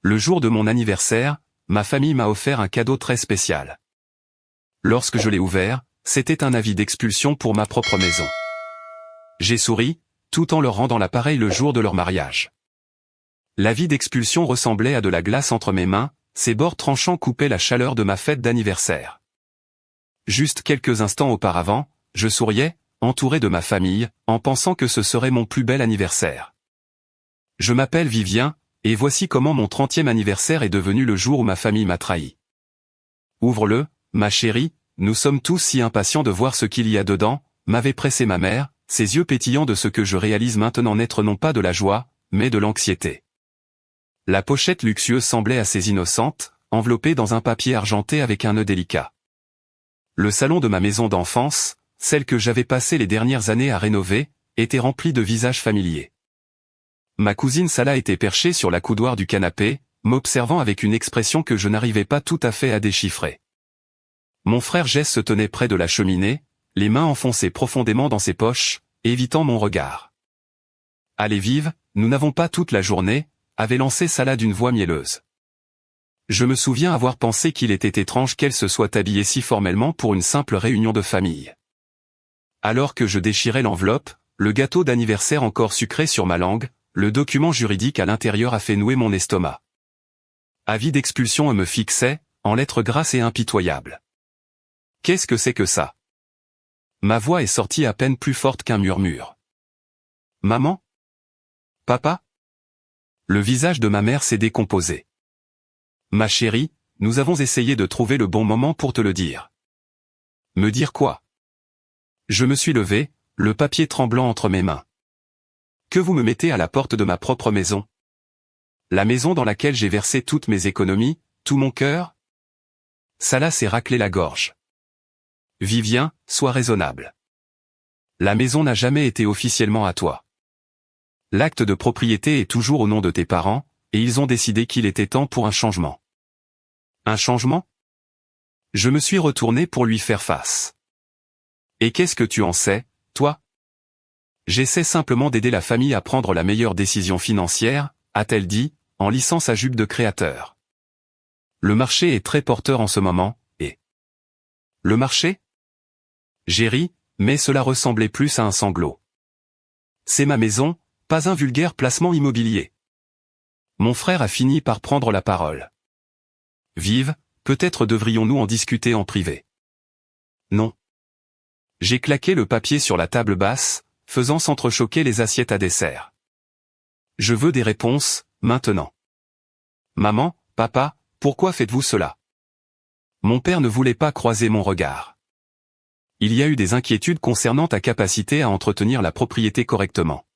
Le jour de mon anniversaire, ma famille m'a offert un cadeau très spécial. Lorsque je l'ai ouvert, c'était un avis d'expulsion pour ma propre maison. J'ai souri, tout en leur rendant l'appareil le jour de leur mariage. L'avis d'expulsion ressemblait à de la glace entre mes mains, ses bords tranchants coupaient la chaleur de ma fête d'anniversaire. Juste quelques instants auparavant, je souriais, entouré de ma famille, en pensant que ce serait mon plus bel anniversaire. Je m'appelle Vivien, et voici comment mon 30e anniversaire est devenu le jour où ma famille m'a trahi. Ouvre-le, ma chérie, nous sommes tous si impatients de voir ce qu'il y a dedans, m'avait pressé ma mère, ses yeux pétillants de ce que je réalise maintenant n'être non pas de la joie, mais de l'anxiété. La pochette luxueuse semblait assez innocente, enveloppée dans un papier argenté avec un nœud délicat. Le salon de ma maison d'enfance, celle que j'avais passé les dernières années à rénover, était rempli de visages familiers. Ma cousine Salah était perchée sur la coudoir du canapé, m'observant avec une expression que je n'arrivais pas tout à fait à déchiffrer. Mon frère Jess se tenait près de la cheminée, les mains enfoncées profondément dans ses poches, évitant mon regard. « Allez vive, nous n'avons pas toute la journée », avait lancé Salah d'une voix mielleuse. Je me souviens avoir pensé qu'il était étrange qu'elle se soit habillée si formellement pour une simple réunion de famille. Alors que je déchirais l'enveloppe, le gâteau d'anniversaire encore sucré sur ma langue, le document juridique à l'intérieur a fait nouer mon estomac. Avis d'expulsion me fixait, en lettres grasses et impitoyables. Qu'est-ce que c'est que ça? Ma voix est sortie à peine plus forte qu'un murmure. Maman? Papa? Le visage de ma mère s'est décomposé. Ma chérie, nous avons essayé de trouver le bon moment pour te le dire. Me dire quoi? Je me suis levé, le papier tremblant entre mes mains. Que vous me mettez à la porte de ma propre maison? La maison dans laquelle j'ai versé toutes mes économies, tout mon cœur? Salah s'est raclé la gorge. Vivien, sois raisonnable. La maison n'a jamais été officiellement à toi. L'acte de propriété est toujours au nom de tes parents, et ils ont décidé qu'il était temps pour un changement. Un changement? Je me suis retourné pour lui faire face. Et qu'est-ce que tu en sais, toi? J'essaie simplement d'aider la famille à prendre la meilleure décision financière, a-t-elle dit, en lissant sa jupe de créateur. Le marché est très porteur en ce moment, et... Le marché? J'ai ri, mais cela ressemblait plus à un sanglot. C'est ma maison, pas un vulgaire placement immobilier. Mon frère a fini par prendre la parole. Vive, peut-être devrions-nous en discuter en privé. Non. J'ai claqué le papier sur la table basse, faisant s'entrechoquer les assiettes à dessert. Je veux des réponses, maintenant. Maman, papa, pourquoi faites-vous cela? Mon père ne voulait pas croiser mon regard. Il y a eu des inquiétudes concernant ta capacité à entretenir la propriété correctement.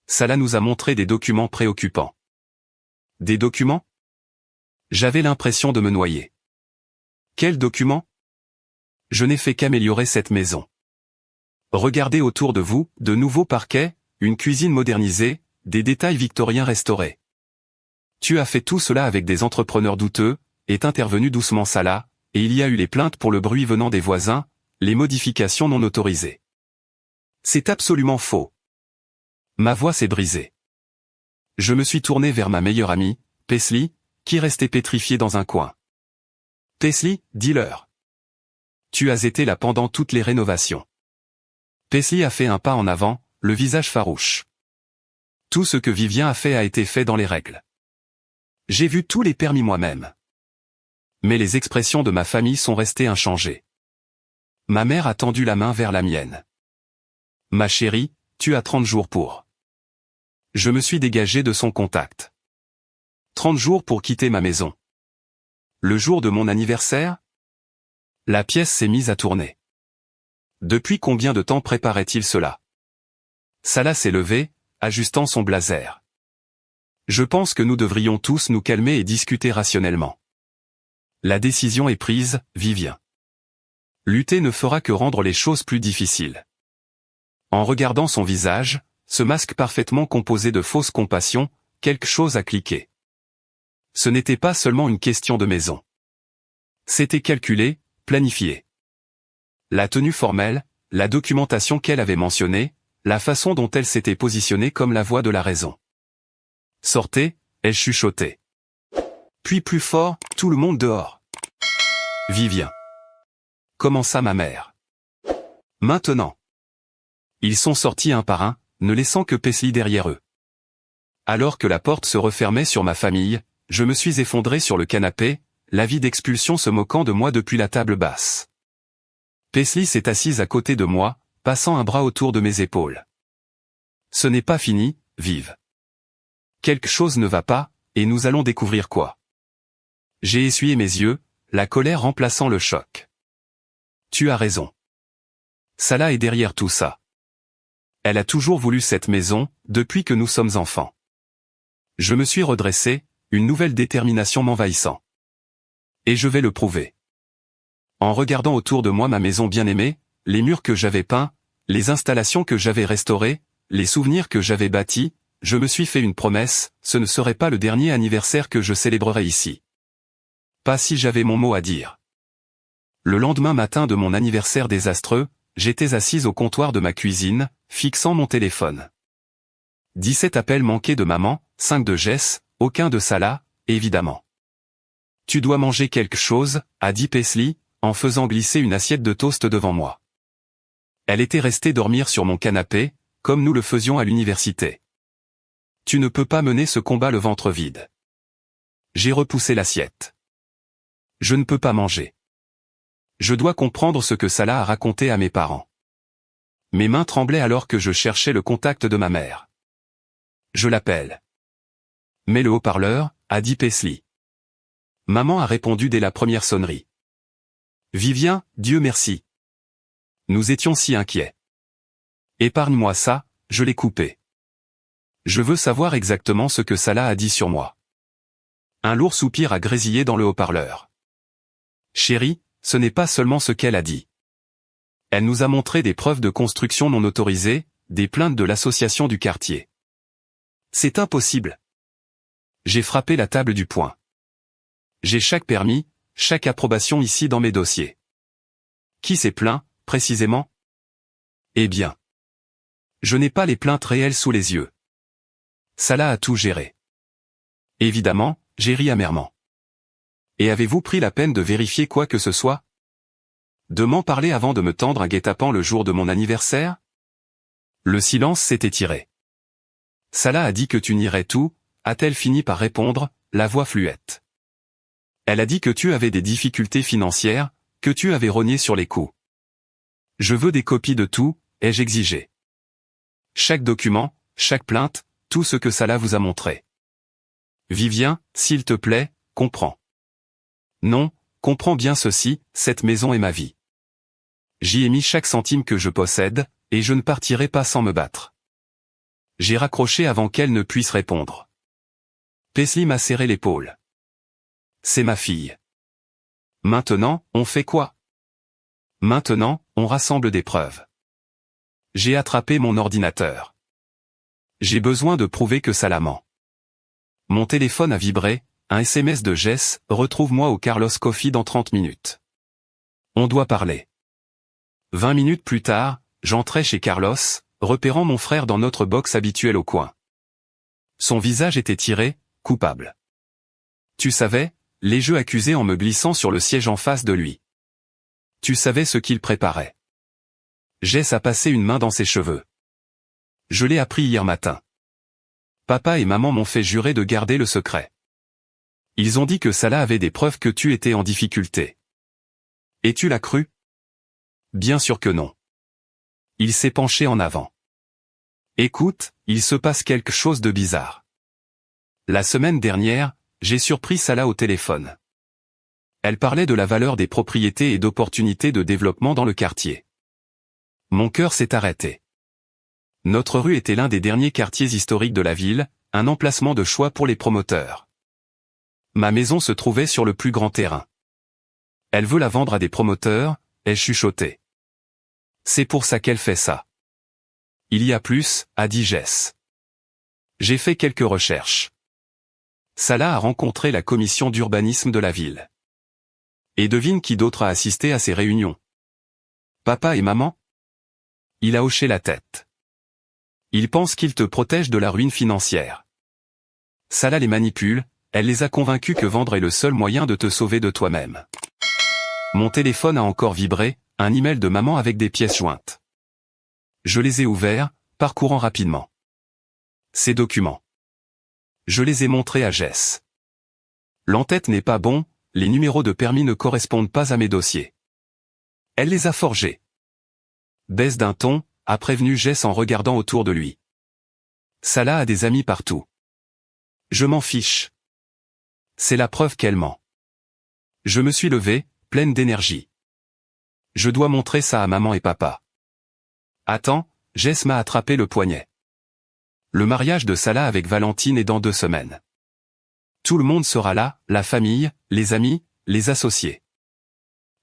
Salah nous a montré des documents préoccupants. Des documents? J'avais l'impression de me noyer. Quels documents? Je n'ai fait qu'améliorer cette maison. Regardez autour de vous, de nouveaux parquets, une cuisine modernisée, des détails victoriens restaurés. Tu as fait tout cela avec des entrepreneurs douteux, est intervenu doucement Salah, et il y a eu les plaintes pour le bruit venant des voisins, les modifications non autorisées. C'est absolument faux. Ma voix s'est brisée. Je me suis tourné vers ma meilleure amie, Paisley, qui restait pétrifiée dans un coin. Paisley, dis-leur. Tu as été là pendant toutes les rénovations. Paisley a fait un pas en avant, le visage farouche. Tout ce que Vivien a été fait dans les règles. J'ai vu tous les permis moi-même. Mais les expressions de ma famille sont restées inchangées. Ma mère a tendu la main vers la mienne. Ma chérie, tu as 30 jours pour. Je me suis dégagé de son contact. 30 jours pour quitter ma maison. Le jour de mon anniversaire? La pièce s'est mise à tourner. Depuis combien de temps préparait-il cela? Salah s'est levé, ajustant son blazer. Je pense que nous devrions tous nous calmer et discuter rationnellement. La décision est prise, Vivien. Lutter ne fera que rendre les choses plus difficiles. En regardant son visage, ce masque parfaitement composé de fausse compassion, quelque chose a cliqué. Ce n'était pas seulement une question de maison. C'était calculé, planifié. La tenue formelle, la documentation qu'elle avait mentionnée, la façon dont elle s'était positionnée comme la voix de la raison. Sortez, elle chuchotait. Puis plus fort, tout le monde dehors. Vivien. Commença ma mère. Maintenant. Ils sont sortis un par un, ne laissant que Paisley derrière eux. Alors que la porte se refermait sur ma famille, je me suis effondré sur le canapé, l'avis d'expulsion se moquant de moi depuis la table basse. Paisley s'est assise à côté de moi, passant un bras autour de mes épaules. Ce n'est pas fini, Viv. Quelque chose ne va pas, et nous allons découvrir quoi. J'ai essuyé mes yeux, la colère remplaçant le choc. Tu as raison. Salah est derrière tout ça. Elle a toujours voulu cette maison, depuis que nous sommes enfants. Je me suis redressé, une nouvelle détermination m'envahissant. Et je vais le prouver. En regardant autour de moi ma maison bien-aimée, les murs que j'avais peints, les installations que j'avais restaurées, les souvenirs que j'avais bâtis, je me suis fait une promesse, ce ne serait pas le dernier anniversaire que je célébrerais ici. Pas si j'avais mon mot à dire. Le lendemain matin de mon anniversaire désastreux, j'étais assise au comptoir de ma cuisine, fixant mon téléphone. 17 appels manqués de maman, 5 de Jess, aucun de Salah, évidemment. Tu dois manger quelque chose, a dit Paisley, en faisant glisser une assiette de toast devant moi. Elle était restée dormir sur mon canapé, comme nous le faisions à l'université. Tu ne peux pas mener ce combat le ventre vide. J'ai repoussé l'assiette. Je ne peux pas manger. Je dois comprendre ce que Salah a raconté à mes parents. Mes mains tremblaient alors que je cherchais le contact de ma mère. Je l'appelle. Mets le haut-parleur, a dit Paisley. Maman a répondu dès la première sonnerie. Vivien, Dieu merci. Nous étions si inquiets. Épargne-moi ça, je l'ai coupé. Je veux savoir exactement ce que Salah a dit sur moi. Un lourd soupir a grésillé dans le haut-parleur. Chérie, ce n'est pas seulement ce qu'elle a dit. Elle nous a montré des preuves de construction non autorisées, des plaintes de l'association du quartier. C'est impossible. J'ai frappé la table du poing. J'ai chaque permis, chaque approbation ici dans mes dossiers. Qui s'est plaint, précisément? Eh bien. Je n'ai pas les plaintes réelles sous les yeux. Salah a tout géré. Évidemment, j'ai ri amèrement. Et avez-vous pris la peine de vérifier quoi que ce soit? De m'en parler avant de me tendre un guet-apens le jour de mon anniversaire? Le silence s'est étiré. Salah a dit que tu nierais tout, a-t-elle fini par répondre, la voix fluette. Elle a dit que tu avais des difficultés financières, que tu avais rogné sur les coûts. Je veux des copies de tout, ai-je exigé. Chaque document, chaque plainte, tout ce que Salah vous a montré. Vivien, s'il te plaît, comprends. Non, comprends bien ceci, cette maison est ma vie. J'y ai mis chaque centime que je possède, et je ne partirai pas sans me battre. J'ai raccroché avant qu'elle ne puisse répondre. Paisley m'a serré l'épaule. C'est ma fille. Maintenant, on fait quoi? Maintenant, on rassemble des preuves. J'ai attrapé mon ordinateur. J'ai besoin de prouver que ça la ment. Mon téléphone a vibré, un SMS de Jess, retrouve-moi au Carlos Coffee dans 30 minutes. On doit parler. 20 minutes plus tard, j'entrais chez Carlos, repérant mon frère dans notre box habituelle au coin. Son visage était tiré, coupable. Tu savais, les jeux accusés en me glissant sur le siège en face de lui. Tu savais ce qu'il préparait. Jess a passé une main dans ses cheveux. Je l'ai appris hier matin. Papa et maman m'ont fait jurer de garder le secret. Ils ont dit que Salah avait des preuves que tu étais en difficulté. Et tu l'as cru? Bien sûr que non. Il s'est penché en avant. Écoute, il se passe quelque chose de bizarre. La semaine dernière, j'ai surpris Salah au téléphone. Elle parlait de la valeur des propriétés et d'opportunités de développement dans le quartier. Mon cœur s'est arrêté. Notre rue était l'un des derniers quartiers historiques de la ville, un emplacement de choix pour les promoteurs. Ma maison se trouvait sur le plus grand terrain. Elle veut la vendre à des promoteurs, ai-je chuchoté. C'est pour ça qu'elle fait ça. Il y a plus, a dit Jess. J'ai fait quelques recherches. Salah a rencontré la commission d'urbanisme de la ville. Et devine qui d'autre a assisté à ces réunions? Papa et maman? Il a hoché la tête. Il pense qu'il te protège de la ruine financière. Salah les manipule, Elle les a convaincus que vendre est le seul moyen de te sauver de toi-même. Mon téléphone a encore vibré, un email de maman avec des pièces jointes. Je les ai ouverts, parcourant rapidement ces documents. Je les ai montrés à Jess. L'en-tête n'est pas bon, les numéros de permis ne correspondent pas à mes dossiers. Elle les a forgés. Baisse d'un ton, a prévenu Jess en regardant autour de lui. Salah a des amis partout. Je m'en fiche. C'est la preuve qu'elle ment. Je me suis levé, pleine d'énergie. Je dois montrer ça à maman et papa. Attends, Jess m'a attrapé le poignet. Le mariage de Salah avec Valentine est dans 2 semaines. Tout le monde sera là, la famille, les amis, les associés.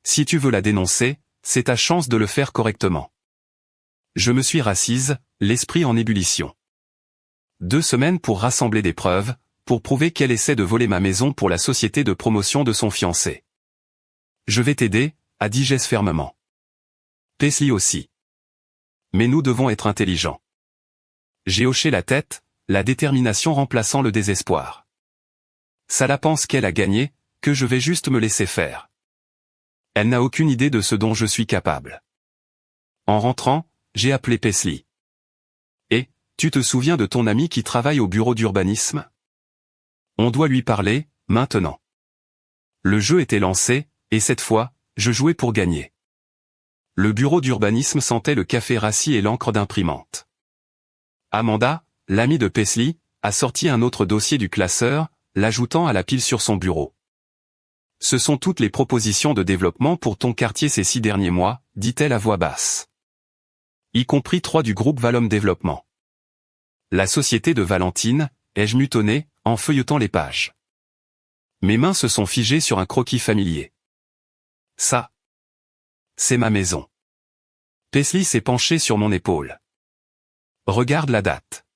Si tu veux la dénoncer, c'est ta chance de le faire correctement. Je me suis rassise, l'esprit en ébullition. 2 semaines pour rassembler des preuves, pour prouver qu'elle essaie de voler ma maison pour la société de promotion de son fiancé. Je vais t'aider, a dit Jess fermement. Paisley aussi. Mais nous devons être intelligents. J'ai hoché la tête, la détermination remplaçant le désespoir. Salah pense qu'elle a gagné, que je vais juste me laisser faire. Elle n'a aucune idée de ce dont je suis capable. En rentrant, j'ai appelé Paisley. Et, tu te souviens de ton ami qui travaille au bureau d'urbanisme? On doit lui parler, maintenant. Le jeu était lancé, et cette fois, je jouais pour gagner. Le bureau d'urbanisme sentait le café rassis et l'encre d'imprimante. Amanda, l'amie de Paisley, a sorti un autre dossier du classeur, l'ajoutant à la pile sur son bureau. Ce sont toutes les propositions de développement pour ton quartier ces 6 derniers mois, dit-elle à voix basse. Y compris 3 du groupe Valom Développement. La société de Valentine, ai-je mutonné, en feuilletant les pages. Mes mains se sont figées sur un croquis familier. Ça. C'est ma maison. Paisley s'est penché sur mon épaule. Regarde la date.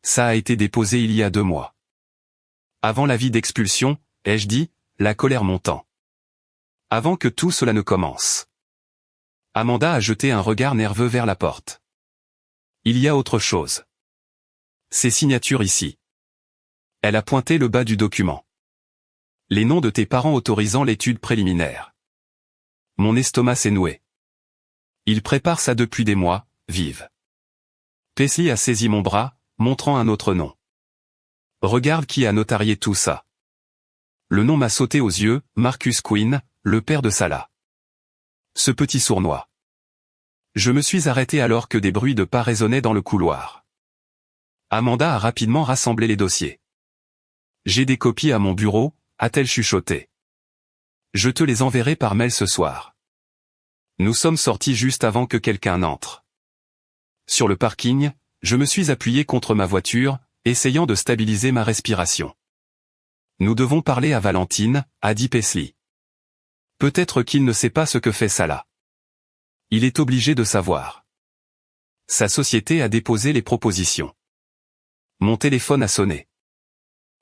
Ça a été déposé il y a 2 mois. Avant l'avis d'expulsion, ai-je dit, la colère montant. Avant que tout cela ne commence. Amanda a jeté un regard nerveux vers la porte. Il y a autre chose. Ces signatures ici. Elle a pointé le bas du document. Les noms de tes parents autorisant l'étude préliminaire. Mon estomac s'est noué. Il prépare ça depuis des mois, vive. Paisley a saisi mon bras, montrant un autre nom. Regarde qui a notarié tout ça. Le nom m'a sauté aux yeux, Marcus Quinn, le père de Salah. Ce petit sournois. Je me suis arrêté alors que des bruits de pas résonnaient dans le couloir. Amanda a rapidement rassemblé les dossiers. J'ai des copies à mon bureau, a-t-elle chuchoté. Je te les enverrai par mail ce soir. Nous sommes sortis juste avant que quelqu'un n'entre. Sur le parking, je me suis appuyé contre ma voiture, essayant de stabiliser ma respiration. Nous devons parler à Valentine, a dit Paisley. Peut-être qu'il ne sait pas ce que fait Salah. Il est obligé de savoir. Sa société a déposé les propositions. Mon téléphone a sonné.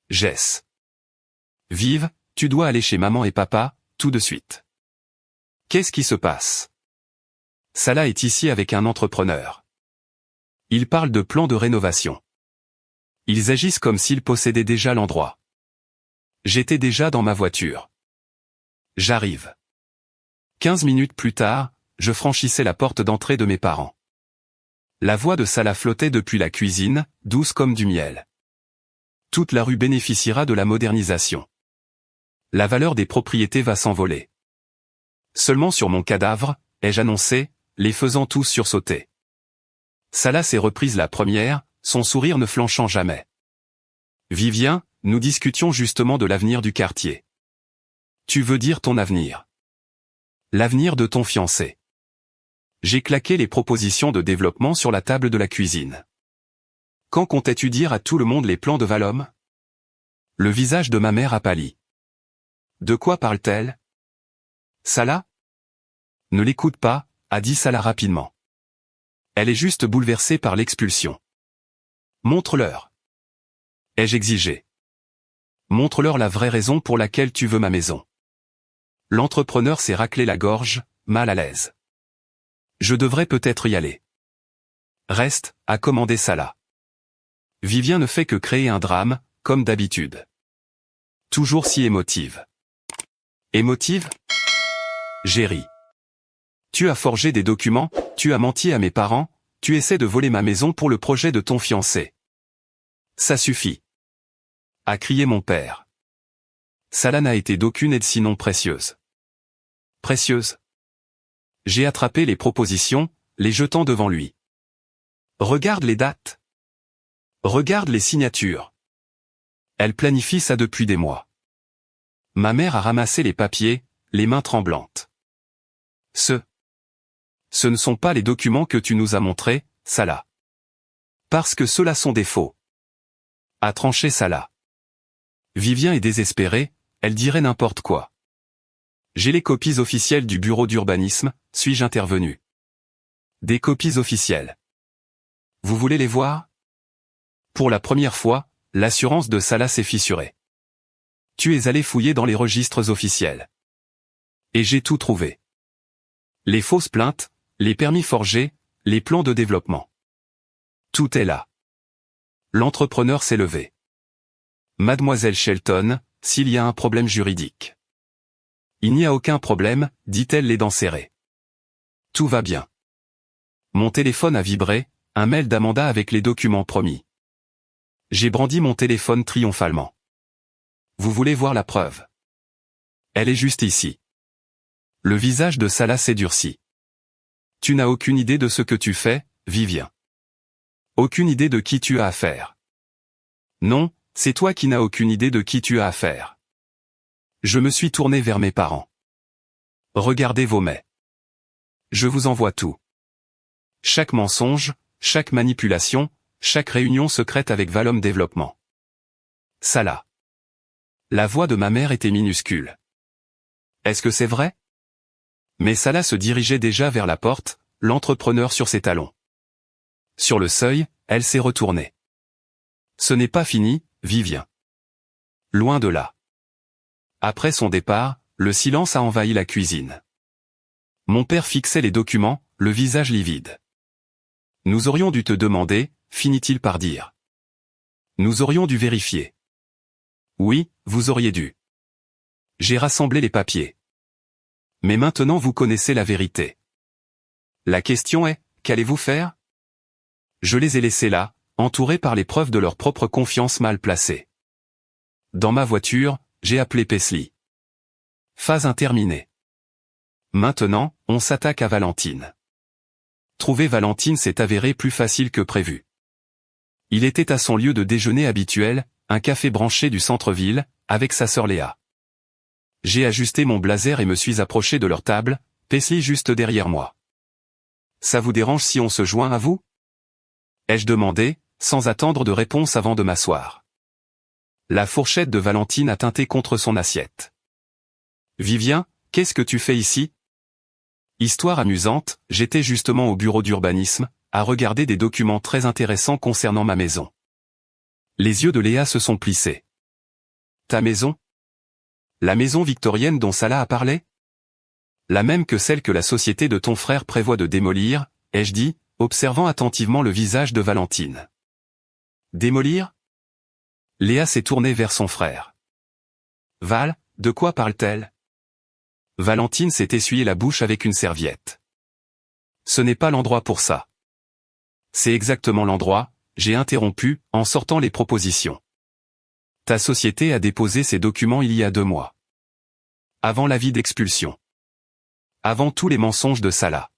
Jess. Vive, tu dois aller chez maman et papa, tout de suite. Qu'est-ce qui se passe? Salah est ici avec un entrepreneur. Ils parlent de plans de rénovation. Ils agissent comme s'ils possédaient déjà l'endroit. J'étais déjà dans ma voiture. J'arrive. 15 minutes plus tard, je franchissais la porte d'entrée de mes parents. La voix de Salah flottait depuis la cuisine, douce comme du miel. Toute la rue bénéficiera de la modernisation. La valeur des propriétés va s'envoler. Seulement sur mon cadavre, ai-je annoncé, les faisant tous sursauter. Salah s'est reprise la première, son sourire ne flanchant jamais. Vivien, nous discutions justement de l'avenir du quartier. Tu veux dire ton avenir? L'avenir de ton fiancé. J'ai claqué les propositions de développement sur la table de la cuisine. Quand comptais-tu dire à tout le monde les plans de Valom? Le visage de ma mère a pâli. De quoi parle-t-elle? Salah? Ne l'écoute pas, a dit Salah rapidement. Elle est juste bouleversée par l'expulsion. Montre-leur. Ai-je exigé? Montre-leur la vraie raison pour laquelle tu veux ma maison. L'entrepreneur s'est raclé la gorge, mal à l'aise. Je devrais peut-être y aller. Reste, a commandé Salah. Vivien ne fait que créer un drame, comme d'habitude. Toujours si émotive. Émotive? J'ai ri. Tu as forgé des documents, tu as menti à mes parents, tu essaies de voler ma maison pour le projet de ton fiancé. Ça suffit. A crié mon père. Salah n'a été d'aucune aide sinon précieuse. Précieuse? J'ai attrapé les propositions, les jetant devant lui. Regarde les dates. Regarde les signatures. Elle planifie ça depuis des mois. Ma mère a ramassé les papiers, les mains tremblantes. Ce ne sont pas les documents que tu nous as montrés, Salah. Parce que ceux-là sont des faux. A tranché Salah. Vivien est désespérée, elle dirait n'importe quoi. J'ai les copies officielles du bureau d'urbanisme, suis-je intervenu. Des copies officielles. Vous voulez les voir? Pour la première fois, l'assurance de Salah s'est fissurée. Tu es allé fouiller dans les registres officiels. Et j'ai tout trouvé. Les fausses plaintes, les permis forgés, les plans de développement. Tout est là. L'entrepreneur s'est levé. Mademoiselle Shelton, s'il y a un problème juridique. Il n'y a aucun problème, dit-elle les dents serrées. Tout va bien. Mon téléphone a vibré, un mail d'Amanda avec les documents promis. J'ai brandi mon téléphone triomphalement. Vous voulez voir la preuve? Elle est juste ici. Le visage de Salah s'est durci. Tu n'as aucune idée de ce que tu fais, Vivien. Aucune idée de qui tu as affaire. Non, c'est toi qui n'as aucune idée de qui tu as affaire. Je me suis tourné vers mes parents. Regardez vos mails. Je vous envoie tout. Chaque mensonge, chaque manipulation, chaque réunion secrète avec Valom Développement. Salah. La voix de ma mère était minuscule. Est-ce que c'est vrai? Mais Salah se dirigeait déjà vers la porte, l'entrepreneur sur ses talons. Sur le seuil, elle s'est retournée. Ce n'est pas fini, Vivien. Loin de là. Après son départ, le silence a envahi la cuisine. Mon père fixait les documents, le visage livide. Nous aurions dû te demander, finit-il par dire. Nous aurions dû vérifier. Oui, vous auriez dû. J'ai rassemblé les papiers. Mais maintenant vous connaissez la vérité. La question est, qu'allez-vous faire? Je les ai laissés là, entourés par les preuves de leur propre confiance mal placée. Dans ma voiture, j'ai appelé Paisley. Phase interminée. Maintenant, on s'attaque à Valentine. Trouver Valentine s'est avéré plus facile que prévu. Il était à son lieu de déjeuner habituel, un café branché du centre-ville, avec sa sœur Léa. J'ai ajusté mon blazer et me suis approché de leur table, Paisley juste derrière moi. Ça vous dérange si on se joint à vous? Ai-je demandé, sans attendre de réponse avant de m'asseoir. La fourchette de Valentine a teinté contre son assiette. Vivien, qu'est-ce que tu fais ici? Histoire amusante, j'étais justement au bureau d'urbanisme, à regarder des documents très intéressants concernant ma maison. Les yeux de Léa se sont plissés. Ta maison? La maison victorienne dont Salah a parlé? La même que celle que la société de ton frère prévoit de démolir, ai-je dit, observant attentivement le visage de Valentine. Démolir? Léa s'est tournée vers son frère. Val, de quoi parle-t-elle? Valentine s'est essuyé la bouche avec une serviette. Ce n'est pas l'endroit pour ça. C'est exactement l'endroit, j'ai interrompu, en sortant les propositions. Ta société a déposé ces documents il y a 2 mois. Avant l'avis d'expulsion. Avant tous les mensonges de Salah.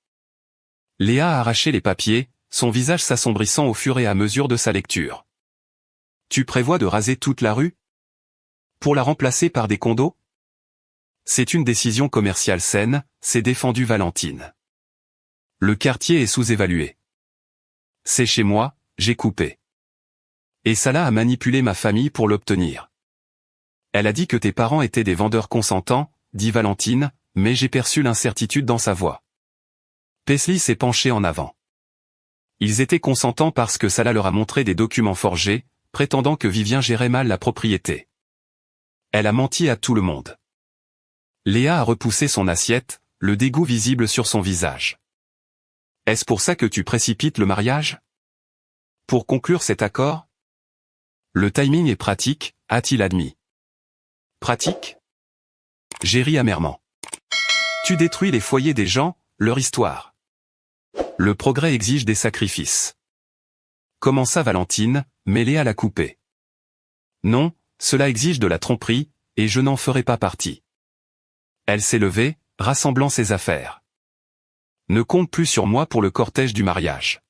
Léa a arraché les papiers, son visage s'assombrissant au fur et à mesure de sa lecture. Tu prévois de raser toute la rue? Pour la remplacer par des condos? C'est une décision commerciale saine, s'est défendue Valentine. Le quartier est sous-évalué. C'est chez moi, j'ai coupé. Et Salah a manipulé ma famille pour l'obtenir. Elle a dit que tes parents étaient des vendeurs consentants, dit Valentine, mais j'ai perçu l'incertitude dans sa voix. Paisley s'est penché en avant. Ils étaient consentants parce que Salah leur a montré des documents forgés, prétendant que Vivien gérait mal la propriété. Elle a menti à tout le monde. Léa a repoussé son assiette, le dégoût visible sur son visage. Est-ce pour ça que tu précipites le mariage? Pour conclure cet accord? Le timing est pratique, a-t-il admis. Pratique? J'ai ri amèrement. Tu détruis les foyers des gens, leur histoire. Le progrès exige des sacrifices. Commença Valentine, mais Léa l'a coupé. Non, cela exige de la tromperie, et je n'en ferai pas partie. Elle s'est levée, rassemblant ses affaires. Ne compte plus sur moi pour le cortège du mariage.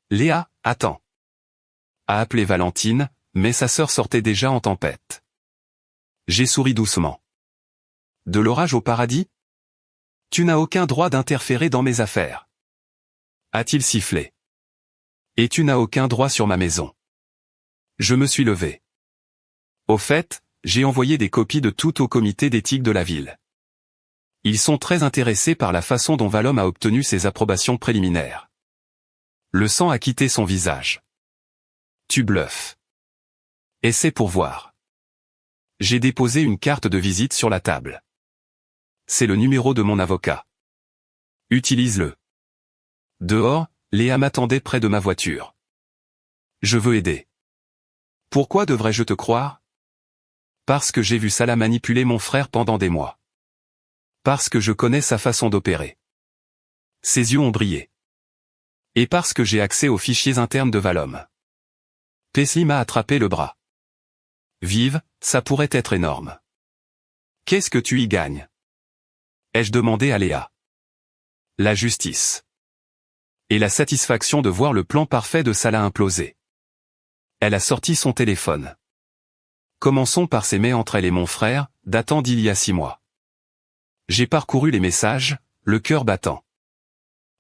Léa, attends. A appelé Valentine, mais sa sœur sortait déjà en tempête. J'ai souri doucement. De l'orage au paradis? Tu n'as aucun droit d'interférer dans mes affaires. A-t-il sifflé. Et tu n'as aucun droit sur ma maison. Je me suis levé. Au fait, j'ai envoyé des copies de tout au comité d'éthique de la ville. Ils sont très intéressés par la façon dont Valhomme a obtenu ses approbations préliminaires. Le sang a quitté son visage. Tu bluffes. Et c'est pour voir. J'ai déposé une carte de visite sur la table. C'est le numéro de mon avocat. Utilise-le. Dehors, Léa m'attendait près de ma voiture. Je veux aider. Pourquoi devrais-je te croire? Parce que j'ai vu Salah manipuler mon frère pendant des mois. Parce que je connais sa façon d'opérer. Ses yeux ont brillé. Et parce que j'ai accès aux fichiers internes de Valhomme. Paisley m'a attrapé le bras. Vive, ça pourrait être énorme. Qu'est-ce que tu y gagnes? Ai-je demandé à Léa. La justice. Et la satisfaction de voir le plan parfait de Salah imploser. Elle a sorti son téléphone. Commençons par ces mails entre elle et mon frère, datant d'il y a 6 mois. J'ai parcouru les messages, le cœur battant.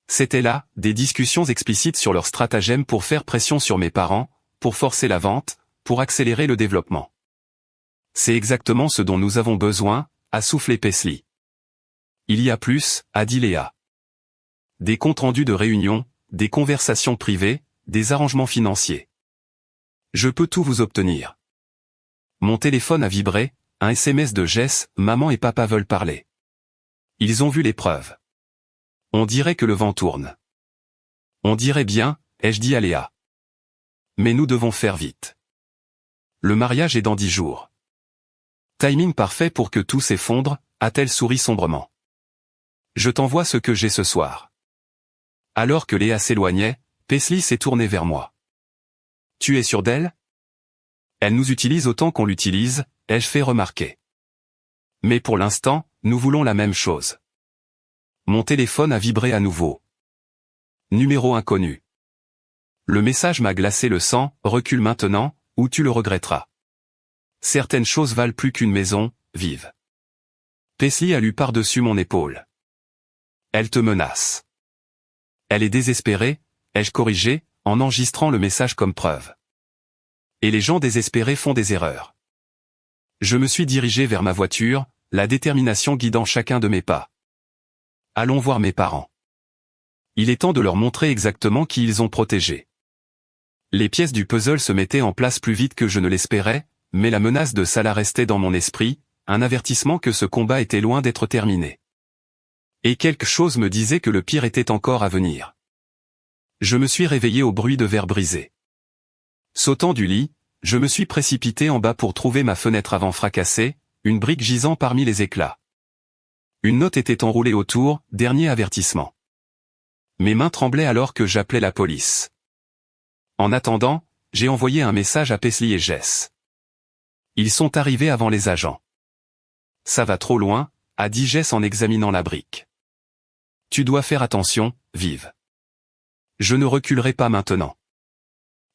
C'était là, des discussions explicites sur leur stratagème pour faire pression sur mes parents, pour forcer la vente, pour accélérer le développement. C'est exactement ce dont nous avons besoin, a soufflé Paisley. Il y a plus, a dit Léa. Des comptes rendus de réunions, des conversations privées, des arrangements financiers. Je peux tout vous obtenir. Mon téléphone a vibré, un SMS de Jess, maman et papa veulent parler. Ils ont vu les preuves. On dirait que le vent tourne. On dirait bien, ai-je dit à Léa. Mais nous devons faire vite. Le mariage est dans 10 jours. Timing parfait pour que tout s'effondre, a-t-elle souri sombrement. Je t'envoie ce que j'ai ce soir. Alors que Léa s'éloignait, Paisley s'est tournée vers moi. Tu es sûr d'elle? Elle nous utilise autant qu'on l'utilise, ai-je fait remarquer. Mais pour l'instant, nous voulons la même chose. Mon téléphone a vibré à nouveau. Numéro inconnu. Le message m'a glacé le sang, recule maintenant, ou tu le regretteras. Certaines choses valent plus qu'une maison, vive. Paisley a lu par-dessus mon épaule. Elle te menace. Elle est désespérée, ai-je corrigé, en enregistrant le message comme preuve. Et les gens désespérés font des erreurs. Je me suis dirigé vers ma voiture, la détermination guidant chacun de mes pas. Allons voir mes parents. Il est temps de leur montrer exactement qui ils ont protégé. Les pièces du puzzle se mettaient en place plus vite que je ne l'espérais, mais la menace de Salah restait dans mon esprit, un avertissement que ce combat était loin d'être terminé. Et quelque chose me disait que le pire était encore à venir. Je me suis réveillé au bruit de verres brisés. Sautant du lit, je me suis précipité en bas pour trouver ma fenêtre avant fracassée, une brique gisant parmi les éclats. Une note était enroulée autour, dernier avertissement. Mes mains tremblaient alors que j'appelais la police. En attendant, j'ai envoyé un message à Paisley et Jess. Ils sont arrivés avant les agents. Ça va trop loin, a dit Jess en examinant la brique. Tu dois faire attention, vive. Je ne reculerai pas maintenant.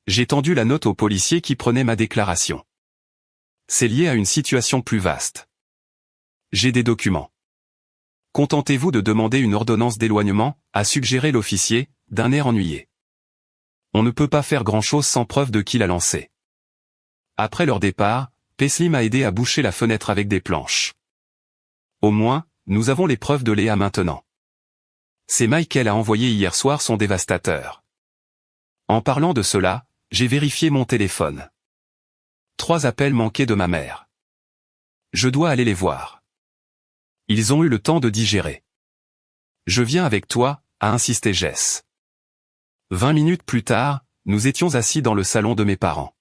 J'ai tendu la note au policier qui prenait ma déclaration. C'est lié à une situation plus vaste. J'ai des documents. Contentez-vous de demander une ordonnance d'éloignement, a suggéré l'officier, d'un air ennuyé. On ne peut pas faire grand-chose sans preuve de qui l'a lancé. Après leur départ, Paisley m'a aidé à boucher la fenêtre avec des planches. Au moins, nous avons les preuves de Léa maintenant. Ces mails qu'elle a envoyés hier soir sont dévastateurs. En parlant de cela, j'ai vérifié mon téléphone. 3 appels manqués de ma mère. Je dois aller les voir. Ils ont eu le temps de digérer. Je viens avec toi, a insisté Jess. 20 minutes plus tard, nous étions assis dans le salon de mes parents.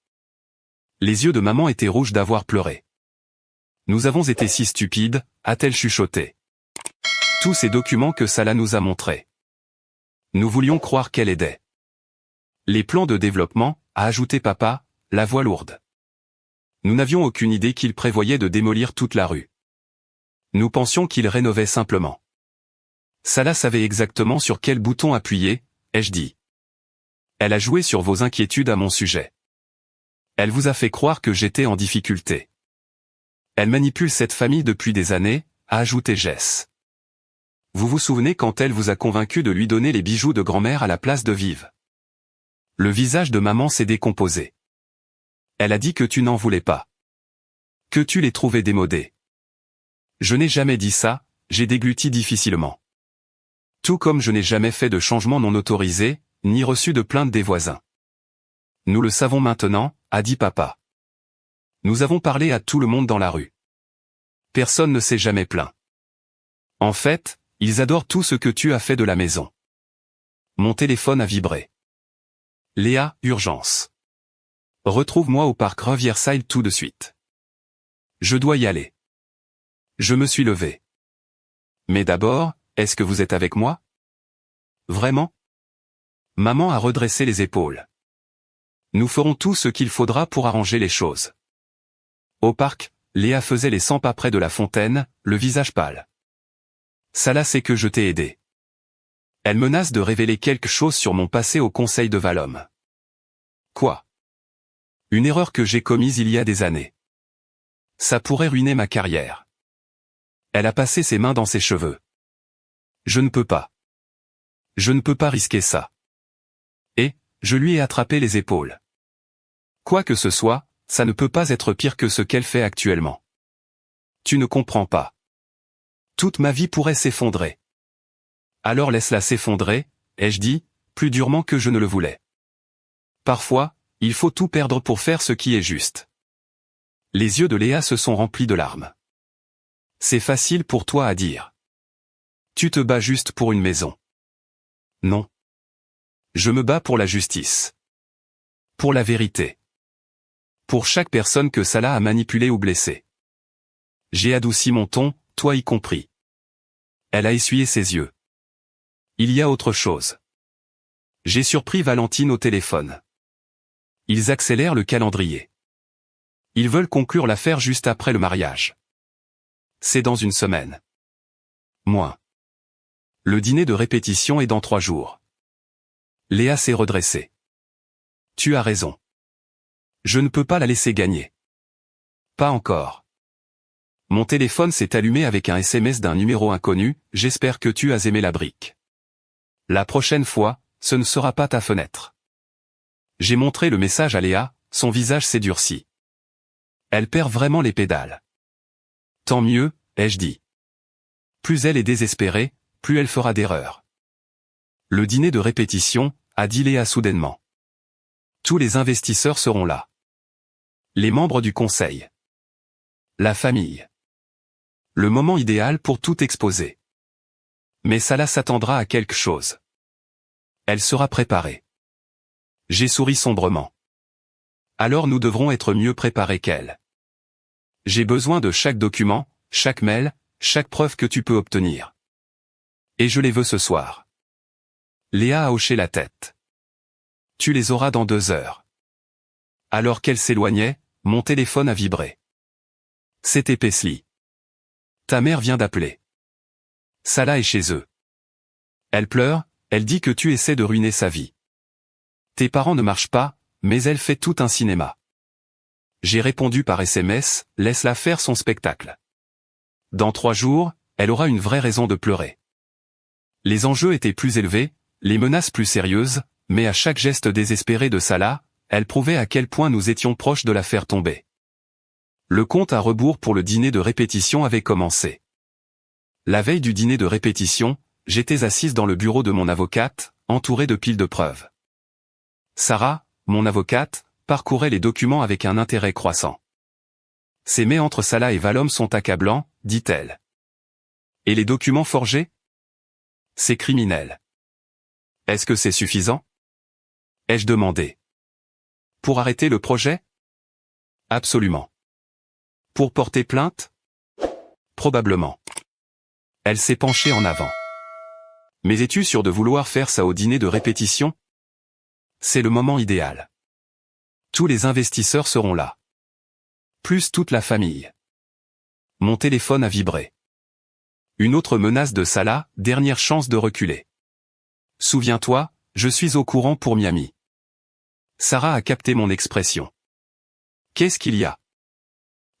Les yeux de maman étaient rouges d'avoir pleuré. Nous avons été si stupides, a-t-elle chuchoté. Tous ces documents que Salah nous a montrés. Nous voulions croire qu'elle aidait. Les plans de développement, a ajouté papa, la voix lourde. Nous n'avions aucune idée qu'il prévoyait de démolir toute la rue. Nous pensions qu'il rénovait simplement. Salah savait exactement sur quel bouton appuyer, ai-je dit. Elle a joué sur vos inquiétudes à mon sujet. Elle vous a fait croire que j'étais en difficulté. Elle manipule cette famille depuis des années, a ajouté Jess. Vous vous souvenez quand elle vous a convaincu de lui donner les bijoux de grand-mère à la place de Vive? Le visage de maman s'est décomposé. Elle a dit que tu n'en voulais pas. Que tu les trouvais démodés. Je n'ai jamais dit ça, j'ai dégluti difficilement. Tout comme je n'ai jamais fait de changement non autorisé, ni reçu de plainte des voisins. Nous le savons maintenant, a dit papa. Nous avons parlé à tout le monde dans la rue. Personne ne s'est jamais plaint. En fait, ils adorent tout ce que tu as fait de la maison. Mon téléphone a vibré. Léa, urgence. Retrouve-moi au parc Riverside tout de suite. Je dois y aller. Je me suis levé. Mais d'abord, est-ce que vous êtes avec moi? Vraiment? Maman a redressé les épaules. Nous ferons tout ce qu'il faudra pour arranger les choses. Au parc, Léa faisait les 100 pas près de la fontaine, le visage pâle. Salah sait que je t'ai aidé. Elle menace de révéler quelque chose sur mon passé au conseil de Valhomme. Quoi? Une erreur que j'ai commise il y a des années. Ça pourrait ruiner ma carrière. Elle a passé ses mains dans ses cheveux. Je ne peux pas. Je ne peux pas risquer ça. Et, je lui ai attrapé les épaules. Quoi que ce soit, ça ne peut pas être pire que ce qu'elle fait actuellement. Tu ne comprends pas. Toute ma vie pourrait s'effondrer. Alors laisse-la s'effondrer, ai-je dit, plus durement que je ne le voulais. Parfois, il faut tout perdre pour faire ce qui est juste. Les yeux de Léa se sont remplis de larmes. C'est facile pour toi à dire. Tu te bats juste pour une maison. Non. Je me bats pour la justice. Pour la vérité. Pour chaque personne que Salah a manipulée ou blessée. J'ai adouci mon ton, toi y compris. Elle a essuyé ses yeux. Il y a autre chose. J'ai surpris Valentine au téléphone. Ils accélèrent le calendrier. Ils veulent conclure l'affaire juste après le mariage. C'est dans une semaine. Moins. Le dîner de répétition est dans 3 jours. Léa s'est redressée. Tu as raison. Je ne peux pas la laisser gagner. Pas encore. Mon téléphone s'est allumé avec un SMS d'un numéro inconnu, j'espère que tu as aimé la brique. La prochaine fois, ce ne sera pas ta fenêtre. J'ai montré le message à Léa, son visage s'est durci. Elle perd vraiment les pédales. Tant mieux, ai-je dit. Plus elle est désespérée, plus elle fera d'erreurs. Le dîner de répétition, a dit Léa soudainement. Tous les investisseurs seront là. Les membres du conseil. La famille. Le moment idéal pour tout exposer. Mais Salah s'attendra à quelque chose. Elle sera préparée. J'ai souri sombrement. Alors nous devrons être mieux préparés qu'elle. J'ai besoin de chaque document, chaque mail, chaque preuve que tu peux obtenir. Et je les veux ce soir. Léa a hoché la tête. Tu les auras dans 2 heures. Alors qu'elle s'éloignait, mon téléphone a vibré. C'était Paisley. Ta mère vient d'appeler. Salah est chez eux. Elle pleure, elle dit que tu essaies de ruiner sa vie. Tes parents ne marchent pas, mais elle fait tout un cinéma. J'ai répondu par SMS, laisse-la faire son spectacle. Dans 3 jours, elle aura une vraie raison de pleurer. Les enjeux étaient plus élevés, les menaces plus sérieuses, mais à chaque geste désespéré de Salah, elle prouvait à quel point nous étions proches de la faire tomber. Le compte à rebours pour le dîner de répétition avait commencé. La veille du dîner de répétition, j'étais assise dans le bureau de mon avocate, entourée de piles de preuves. Sarah, mon avocate, parcourait les documents avec un intérêt croissant. Ces mets entre Salah et Valhomme sont accablants, dit-elle. Et les documents forgés? C'est criminel. Est-ce que c'est suffisant? Ai-je demandé. Pour arrêter le projet? Absolument. Pour porter plainte? probablement. Elle s'est penchée en avant. Mais es-tu sûr de vouloir faire ça au dîner de répétition? C'est le moment idéal. Tous les investisseurs seront là. Plus toute la famille. Mon téléphone a vibré. Une autre menace de Salah, dernière chance de reculer. Souviens-toi, je suis au courant pour Miami. Sarah a capté mon expression. Qu'est-ce qu'il y a?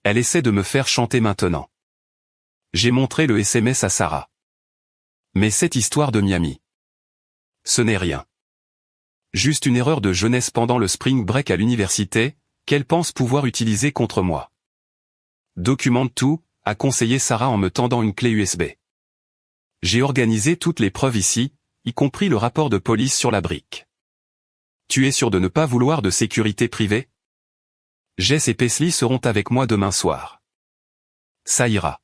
Elle essaie de me faire chanter maintenant. J'ai montré le SMS à Sarah. Mais cette histoire de Miami. Ce n'est rien. Juste une erreur de jeunesse pendant le spring break à l'université, qu'elle pense pouvoir utiliser contre moi. Documente tout, a conseillé Sarah en me tendant une clé USB. J'ai organisé toutes les preuves ici, y compris le rapport de police sur la brique. Tu es sûr de ne pas vouloir de sécurité privée? Jess et Paisley seront avec moi demain soir. Ça ira.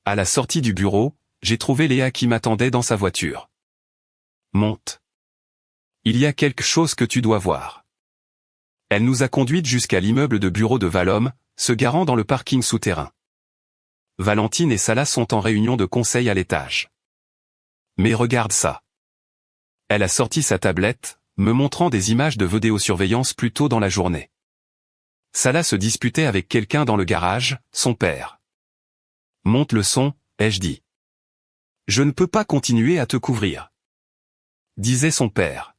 À la sortie du bureau, j'ai trouvé Léa qui m'attendait dans sa voiture. Monte. Il y a quelque chose que tu dois voir. Elle nous a conduites jusqu'à l'immeuble de bureau de Valhomme, se garant dans le parking souterrain. Valentine et Salah sont en réunion de conseil à l'étage. Mais regarde ça. Elle a sorti sa tablette, me montrant des images de vidéosurveillance plus tôt dans la journée. Salah se disputait avec quelqu'un dans le garage, son père. Monte le son, ai-je dit. Je ne peux pas continuer à te couvrir, disait son père.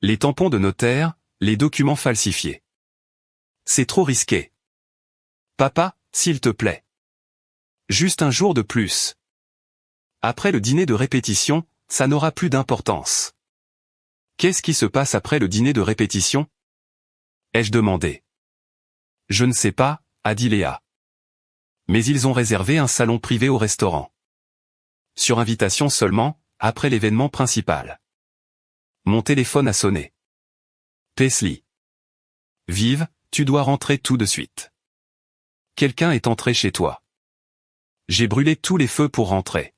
Les tampons de notaire, les documents falsifiés. C'est trop risqué. Papa, s'il te plaît. Juste un jour de plus. Après le dîner de répétition, ça n'aura plus d'importance. Qu'est-ce qui se passe après le dîner de répétition? Ai-je demandé. Je ne sais pas, a dit Léa. Mais ils ont réservé un salon privé au restaurant. Sur invitation seulement, après l'événement principal. Mon téléphone a sonné. Paisley. Vive, tu dois rentrer tout de suite. Quelqu'un est entré chez toi. J'ai brûlé tous les feux pour rentrer.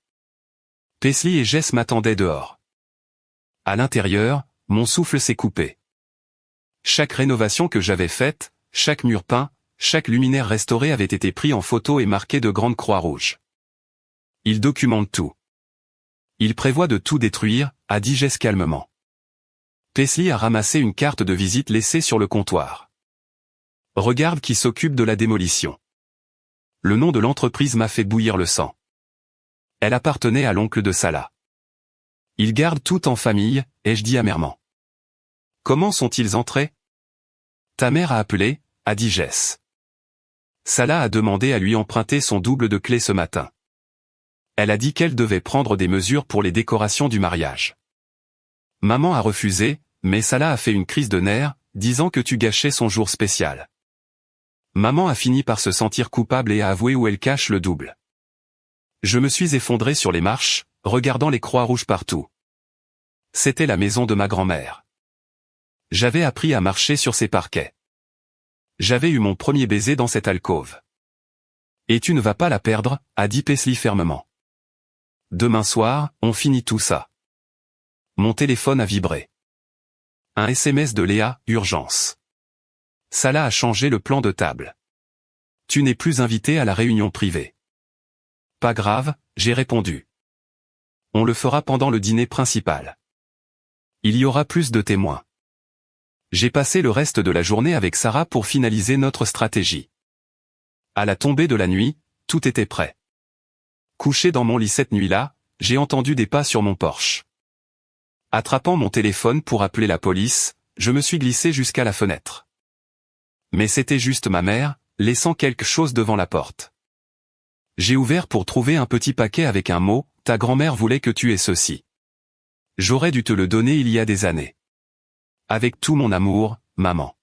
Paisley et Jess m'attendaient dehors. À l'intérieur, mon souffle s'est coupé. Chaque rénovation que j'avais faite, chaque mur peint, chaque luminaire restauré avait été pris en photo et marqué de grandes croix rouges. Il documente tout. Il prévoit de tout détruire, a dit Jess calmement. Paisley a ramassé une carte de visite laissée sur le comptoir. Regarde qui s'occupe de la démolition. Le nom de l'entreprise m'a fait bouillir le sang. Elle appartenait à l'oncle de Salah. Ils gardent tout en famille, ai-je dit amèrement. Comment sont-ils entrés? Ta mère a appelé, a dit Jess. Salah a demandé à lui emprunter son double de clé ce matin. Elle a dit qu'elle devait prendre des mesures pour les décorations du mariage. Maman a refusé, mais Salah a fait une crise de nerfs, disant que tu gâchais son jour spécial. Maman a fini par se sentir coupable et a avoué où elle cache le double. Je me suis effondré sur les marches, regardant les croix rouges partout. C'était la maison de ma grand-mère. J'avais appris à marcher sur ses parquets. J'avais eu mon premier baiser dans cette alcôve. Et tu ne vas pas la perdre, a dit Paisley fermement. Demain soir, on finit tout ça. Mon téléphone a vibré. Un SMS de Léa, urgence. Salah a changé le plan de table. Tu n'es plus invité à la réunion privée. Pas grave, j'ai répondu. On le fera pendant le dîner principal. Il y aura plus de témoins. J'ai passé le reste de la journée avec Sarah pour finaliser notre stratégie. À la tombée de la nuit, tout était prêt. Couché dans mon lit cette nuit-là, j'ai entendu des pas sur mon porche. Attrapant mon téléphone pour appeler la police, je me suis glissé jusqu'à la fenêtre. Mais c'était juste ma mère, laissant quelque chose devant la porte. J'ai ouvert pour trouver un petit paquet avec un mot, ta grand-mère voulait que tu aies ceci. J'aurais dû te le donner il y a des années. Avec tout mon amour, maman.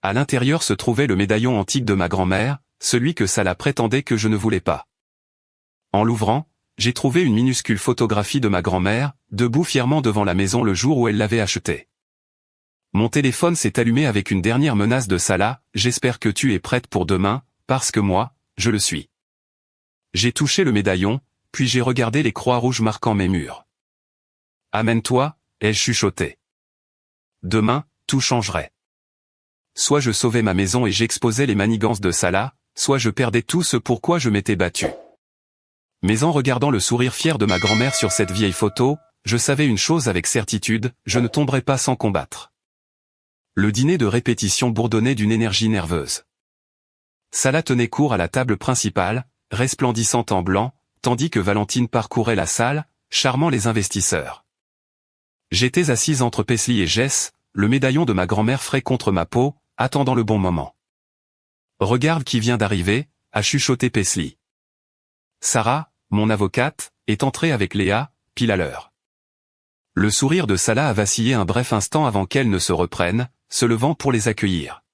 À l'intérieur se trouvait le médaillon antique de ma grand-mère, celui que Salah prétendait que je ne voulais pas. En l'ouvrant, j'ai trouvé une minuscule photographie de ma grand-mère, debout fièrement devant la maison le jour où elle l'avait achetée. Mon téléphone s'est allumé avec une dernière menace de Salah, j'espère que tu es prête pour demain, parce que moi, je le suis. J'ai touché le médaillon, puis j'ai regardé les croix rouges marquant mes murs. Amène-toi, ai-je chuchoté. Demain, tout changerait. Soit je sauvais ma maison et j'exposais les manigances de Salah, soit je perdais tout ce pourquoi je m'étais battu. Mais en regardant le sourire fier de ma grand-mère sur cette vieille photo, je savais une chose avec certitude, je ne tomberais pas sans combattre. Le dîner de répétition bourdonnait d'une énergie nerveuse. Salah tenait court à la table principale, resplendissante en blanc, tandis que Valentine parcourait la salle, charmant les investisseurs. J'étais assise entre Paisley et Jess, le médaillon de ma grand-mère frais contre ma peau, attendant le bon moment. « Regarde qui vient d'arriver », a chuchoté Paisley. Sarah, mon avocate, est entrée avec Léa, pile à l'heure. Le sourire de Salah a vacillé un bref instant avant qu'elle ne se reprenne, se levant pour les accueillir.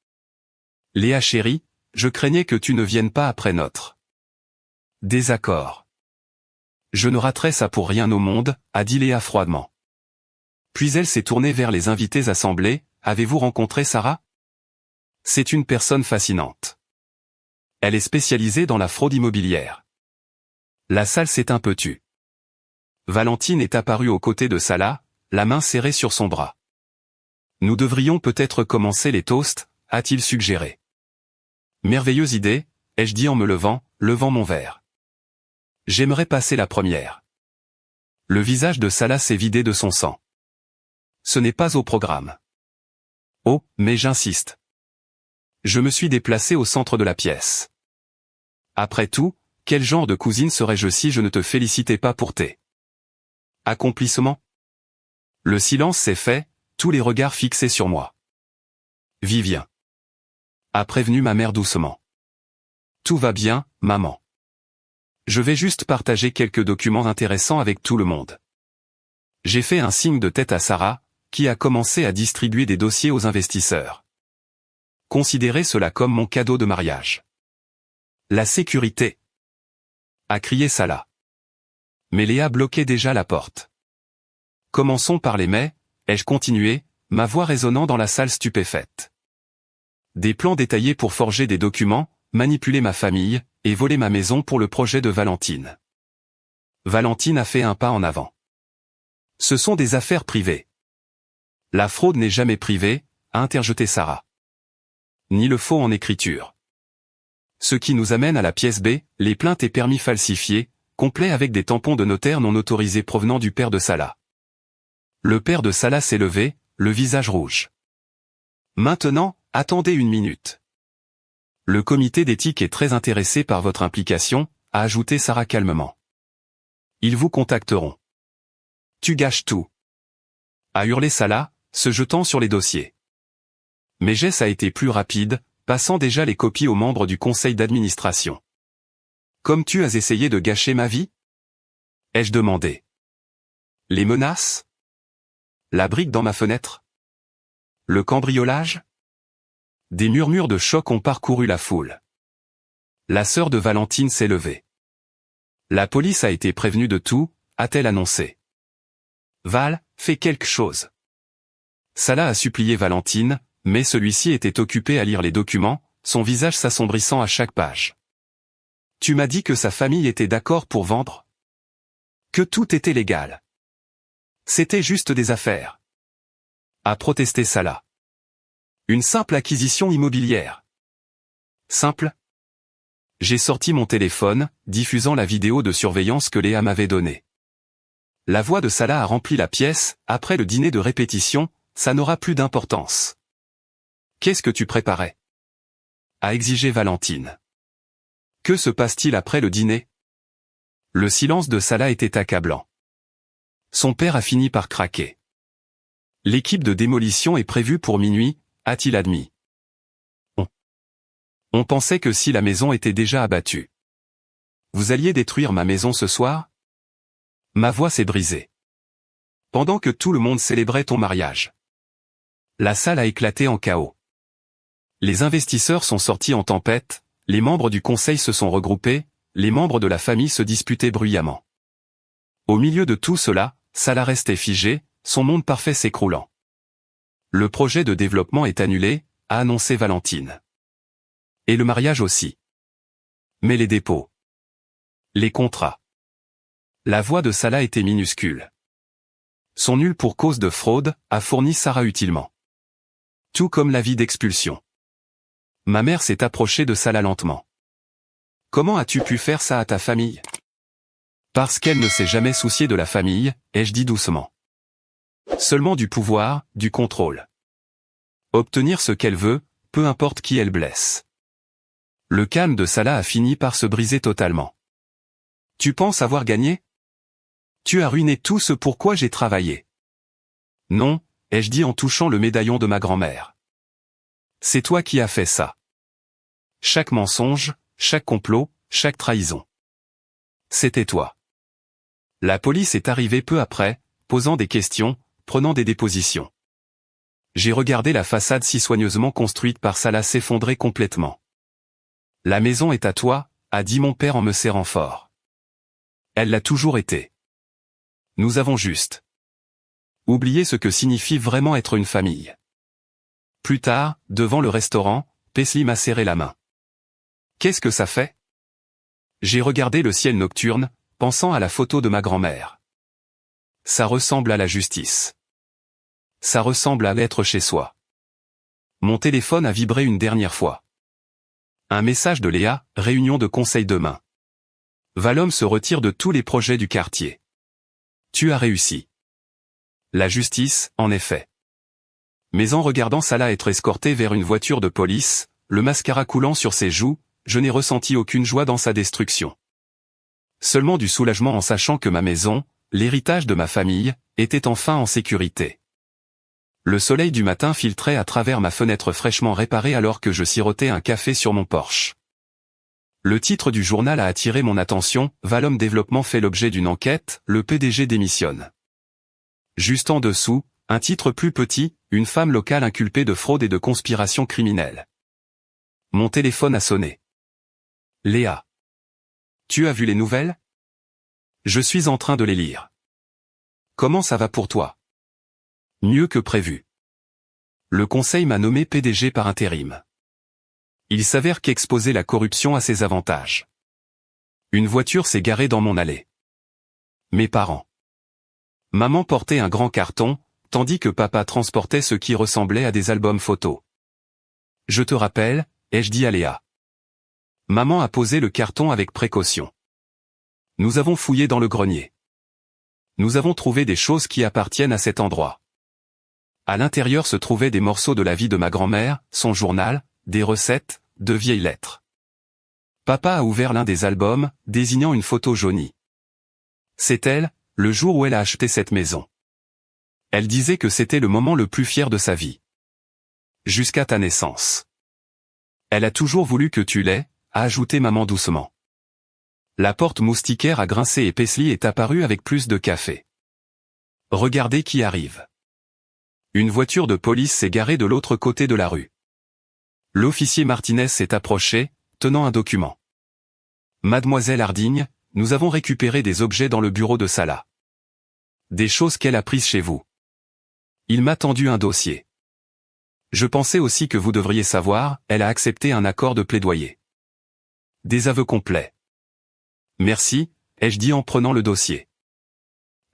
« Léa chérie, je craignais que tu ne viennes pas après notre désaccord. »« Je ne raterai ça pour rien au monde, » a dit Léa froidement. Puis elle s'est tournée vers les invités assemblés. « Avez-vous rencontré Sarah ? C'est une personne fascinante. Elle est spécialisée dans la fraude immobilière. » La salle s'est un peu tue. Valentine est apparue aux côtés de Salah, la main serrée sur son bras. « Nous devrions peut-être commencer les toasts, » a-t-il suggéré. « Merveilleuse idée, » ai-je dit en me levant mon verre. « J'aimerais passer la première. » Le visage de Salah s'est vidé de son sang. « Ce n'est pas au programme. »« Oh, mais j'insiste. » Je me suis déplacé au centre de la pièce. Après tout, quel genre de cousine serais-je si je ne te félicitais pas pour tes accomplissements ? Le silence s'est fait, tous les regards fixés sur moi. Vivien a prévenu ma mère doucement. Tout va bien, maman. Je vais juste partager quelques documents intéressants avec tout le monde. J'ai fait un signe de tête à Sarah, qui a commencé à distribuer des dossiers aux investisseurs. Considérez cela comme mon cadeau de mariage. La sécurité, a crié Salah. Mais Léa bloquait déjà la porte. Commençons par les mais, ai-je continué, ma voix résonnant dans la salle stupéfaite. Des plans détaillés pour forger des documents, manipuler ma famille, et voler ma maison pour le projet de Valentine. Valentine a fait un pas en avant. Ce sont des affaires privées. La fraude n'est jamais privée, a interjeté Sarah. Ni le faux en écriture. Ce qui nous amène à la pièce B, les plaintes et permis falsifiés, complets avec des tampons de notaire non autorisés provenant du père de Salah. Le père de Salah s'est levé, le visage rouge. Maintenant, attendez une minute. Le comité d'éthique est très intéressé par votre implication, a ajouté Sarah calmement. Ils vous contacteront. Tu gâches tout, a hurlé Salah, se jetant sur les dossiers. Mais Jess a été plus rapide, passant déjà les copies aux membres du conseil d'administration. Comme tu as essayé de gâcher ma vie ? Ai-je demandé. Les menaces ? La brique dans ma fenêtre ? Le cambriolage ? Des murmures de choc ont parcouru la foule. La sœur de Valentine s'est levée. La police a été prévenue de tout, a-t-elle annoncé. Val, fais quelque chose. Salah a supplié Valentine, mais celui-ci était occupé à lire les documents, son visage s'assombrissant à chaque page. Tu m'as dit que sa famille était d'accord pour vendre ? Que tout était légal. C'était juste des affaires. A protesté Salah. Une simple acquisition immobilière. Simple ? J'ai sorti mon téléphone, diffusant la vidéo de surveillance que Léa m'avait donnée. La voix de Salah a rempli la pièce, après le dîner de répétition, ça n'aura plus d'importance. Qu'est-ce que tu préparais ? A exigé Valentine. Que se passe-t-il après le dîner ? Le silence de Salah était accablant. Son père a fini par craquer. L'équipe de démolition est prévue pour minuit, a-t-il admis. On pensait que si la maison était déjà abattue. Vous alliez détruire ma maison ce soir ? Ma voix s'est brisée. Pendant que tout le monde célébrait ton mariage. La salle a éclaté en chaos. Les investisseurs sont sortis en tempête, les membres du conseil se sont regroupés, les membres de la famille se disputaient bruyamment. Au milieu de tout cela, Salah restait figé, son monde parfait s'écroulant. Le projet de développement est annulé, a annoncé Valentine. Et le mariage aussi. Mais les dépôts. Les contrats. La voix de Salah était minuscule. Son nul pour cause de fraude, a fourni Sarah utilement. Tout comme l'avis d'expulsion. Ma mère s'est approchée de Salah lentement. Comment as-tu pu faire ça à ta famille? Parce qu'elle ne s'est jamais souciée de la famille, ai-je dit doucement. Seulement du pouvoir, du contrôle. Obtenir ce qu'elle veut, peu importe qui elle blesse. Le calme de Salah a fini par se briser totalement. Tu penses avoir gagné? Tu as ruiné tout ce pour quoi j'ai travaillé. Non, ai-je dit en touchant le médaillon de ma grand-mère. C'est toi qui as fait ça. Chaque mensonge, chaque complot, chaque trahison. C'était toi. La police est arrivée peu après, posant des questions, prenant des dépositions. J'ai regardé la façade si soigneusement construite par Salah s'effondrer complètement. La maison est à toi, a dit mon père en me serrant fort. Elle l'a toujours été. Nous avons juste oublié ce que signifie vraiment être une famille. Plus tard, devant le restaurant, Paisley m'a serré la main. Qu'est-ce que ça fait? J'ai regardé le ciel nocturne, pensant à la photo de ma grand-mère. Ça ressemble à la justice. Ça ressemble à l'être chez soi. Mon téléphone a vibré une dernière fois. Un message de Léa, réunion de conseil demain. Valhomme se retire de tous les projets du quartier. Tu as réussi. La justice, en effet. Mais en regardant Salah être escorté vers une voiture de police, le mascara coulant sur ses joues, je n'ai ressenti aucune joie dans sa destruction. Seulement du soulagement en sachant que ma maison, l'héritage de ma famille, était enfin en sécurité. Le soleil du matin filtrait à travers ma fenêtre fraîchement réparée alors que je sirotais un café sur mon porche. Le titre du journal a attiré mon attention, Valhomme Développement fait l'objet d'une enquête, le PDG démissionne. Juste en dessous, un titre plus petit, une femme locale inculpée de fraude et de conspiration criminelle. Mon téléphone a sonné. Léa. Tu as vu les nouvelles? Je suis en train de les lire. Comment ça va pour toi? Mieux que prévu. Le conseil m'a nommé PDG par intérim. Il s'avère qu'exposer la corruption a ses avantages. Une voiture s'est garée dans mon allée. Mes parents. Maman portait un grand carton, tandis que papa transportait ce qui ressemblait à des albums photos. Je te rappelle, ai-je dit à Léa. Maman a posé le carton avec précaution. Nous avons fouillé dans le grenier. Nous avons trouvé des choses qui appartiennent à cet endroit. À l'intérieur se trouvaient des morceaux de la vie de ma grand-mère, son journal, des recettes, de vieilles lettres. Papa a ouvert l'un des albums, désignant une photo jaunie. C'est elle, le jour où elle a acheté cette maison. Elle disait que c'était le moment le plus fier de sa vie. Jusqu'à ta naissance. Elle a toujours voulu que tu l'aies, a ajouté maman doucement. La porte moustiquaire a grincé et Paisley est apparu avec plus de café. Regardez qui arrive. Une voiture de police s'est garée de l'autre côté de la rue. L'officier Martinez s'est approché, tenant un document. Mademoiselle Hardigne, nous avons récupéré des objets dans le bureau de Salah. Des choses qu'elle a prises chez vous. Il m'a tendu un dossier. Je pensais aussi que vous devriez savoir, elle a accepté un accord de plaidoyer. Des aveux complets. Merci, ai-je dit en prenant le dossier.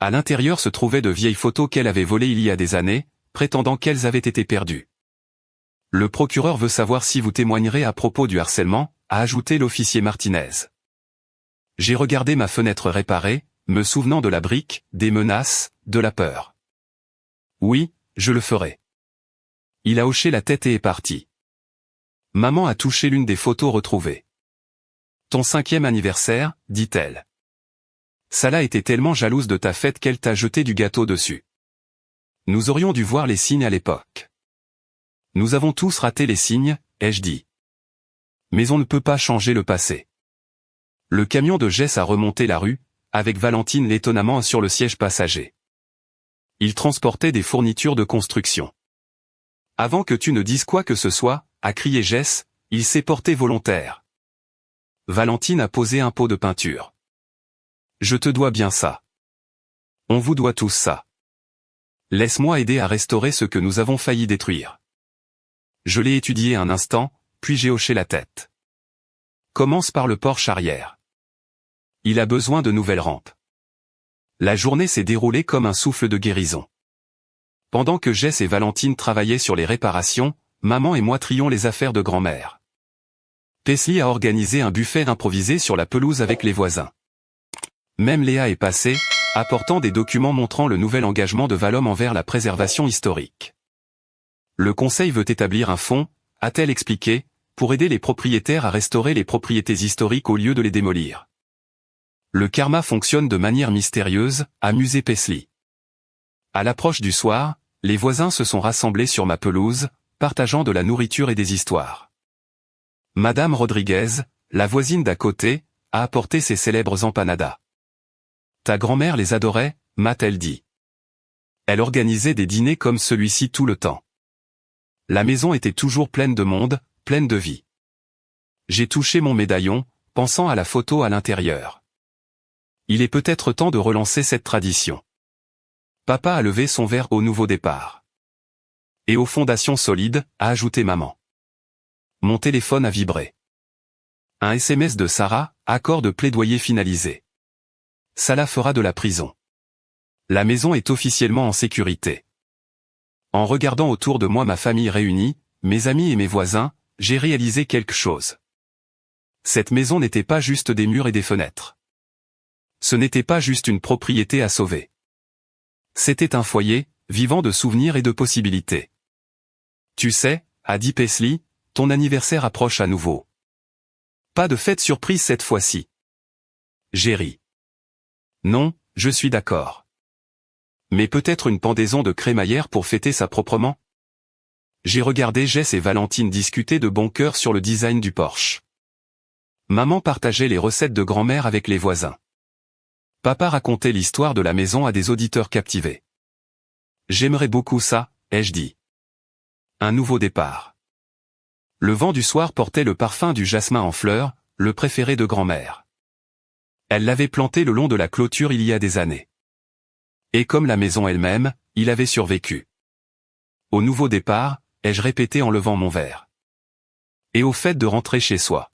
À l'intérieur se trouvaient de vieilles photos qu'elle avait volées il y a des années, prétendant qu'elles avaient été perdues. Le procureur veut savoir si vous témoignerez à propos du harcèlement, a ajouté l'officier Martinez. J'ai regardé ma fenêtre réparée, me souvenant de la brique, des menaces, de la peur. Oui, je le ferai. Il a hoché la tête et est parti. Maman a touché l'une des photos retrouvées. Ton 5e anniversaire, dit-elle. Salah était tellement jalouse de ta fête qu'elle t'a jeté du gâteau dessus. Nous aurions dû voir les signes à l'époque. Nous avons tous raté les signes, ai-je dit. Mais on ne peut pas changer le passé. Le camion de Jess a remonté la rue, avec Valentine l'étonnamment sur le siège passager. Il transportait des fournitures de construction. Avant que tu ne dises quoi que ce soit, a crié Jess, il s'est porté volontaire. Valentine a posé un pot de peinture. Je te dois bien ça. On vous doit tous ça. Laisse-moi aider à restaurer ce que nous avons failli détruire. Je l'ai étudié un instant, puis j'ai hoché la tête. Commence par le porche arrière. Il a besoin de nouvelles rampes. La journée s'est déroulée comme un souffle de guérison. Pendant que Jess et Valentine travaillaient sur les réparations, maman et moi trions les affaires de grand-mère. Paisley a organisé un buffet improvisé sur la pelouse avec les voisins. Même Léa est passée, apportant des documents montrant le nouvel engagement de Valhomme envers la préservation historique. Le conseil veut établir un fonds, a-t-elle expliqué, pour aider les propriétaires à restaurer les propriétés historiques au lieu de les démolir. Le karma fonctionne de manière mystérieuse, a musé Paisley. À l'approche du soir, les voisins se sont rassemblés sur ma pelouse, partageant de la nourriture et des histoires. Madame Rodriguez, la voisine d'à côté, a apporté ses célèbres empanadas. Ta grand-mère les adorait, m'a-t-elle dit. Elle organisait des dîners comme celui-ci tout le temps. La maison était toujours pleine de monde, pleine de vie. J'ai touché mon médaillon, pensant à la photo à l'intérieur. Il est peut-être temps de relancer cette tradition. Papa a levé son verre au nouveau départ. Et aux fondations solides, a ajouté maman. Mon téléphone a vibré. Un SMS de Sarah, accord de plaidoyer finalisé. Salah fera de la prison. La maison est officiellement en sécurité. En regardant autour de moi ma famille réunie, mes amis et mes voisins, j'ai réalisé quelque chose. Cette maison n'était pas juste des murs et des fenêtres. Ce n'était pas juste une propriété à sauver. C'était un foyer, vivant de souvenirs et de possibilités. Tu sais, a dit Paisley, ton anniversaire approche à nouveau. Pas de fête surprise cette fois-ci. J'ai ri. Non, je suis d'accord. Mais peut-être une pendaison de crémaillère pour fêter ça proprement? J'ai regardé Jess et Valentine discuter de bon cœur sur le design du Porsche. Maman partageait les recettes de grand-mère avec les voisins. Papa racontait l'histoire de la maison à des auditeurs captivés. J'aimerais beaucoup ça, ai-je dit. Un nouveau départ. Le vent du soir portait le parfum du jasmin en fleurs, le préféré de grand-mère. Elle l'avait planté le long de la clôture il y a des années. Et comme la maison elle-même, il avait survécu. Au nouveau départ, ai-je répété en levant mon verre. Et au fait de rentrer chez soi.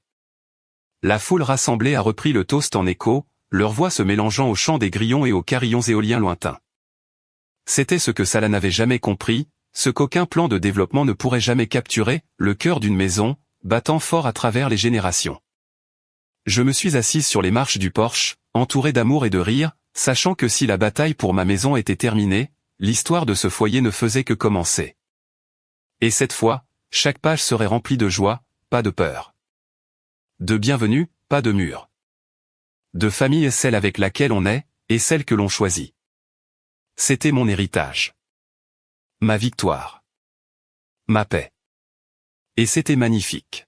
La foule rassemblée a repris le toast en écho, leurs voix se mélangeant au chant des grillons et aux carillons éoliens lointains. C'était ce que Salah n'avait jamais compris, ce qu'aucun plan de développement ne pourrait jamais capturer, le cœur d'une maison, battant fort à travers les générations. Je me suis assise sur les marches du Porsche, entouré d'amour et de rire, sachant que si la bataille pour ma maison était terminée, l'histoire de ce foyer ne faisait que commencer. Et cette fois, chaque page serait remplie de joie, pas de peur. De bienvenue, pas de mur. De famille, celle avec laquelle on est, et celle que l'on choisit. C'était mon héritage. Ma victoire. Ma paix. Et c'était magnifique.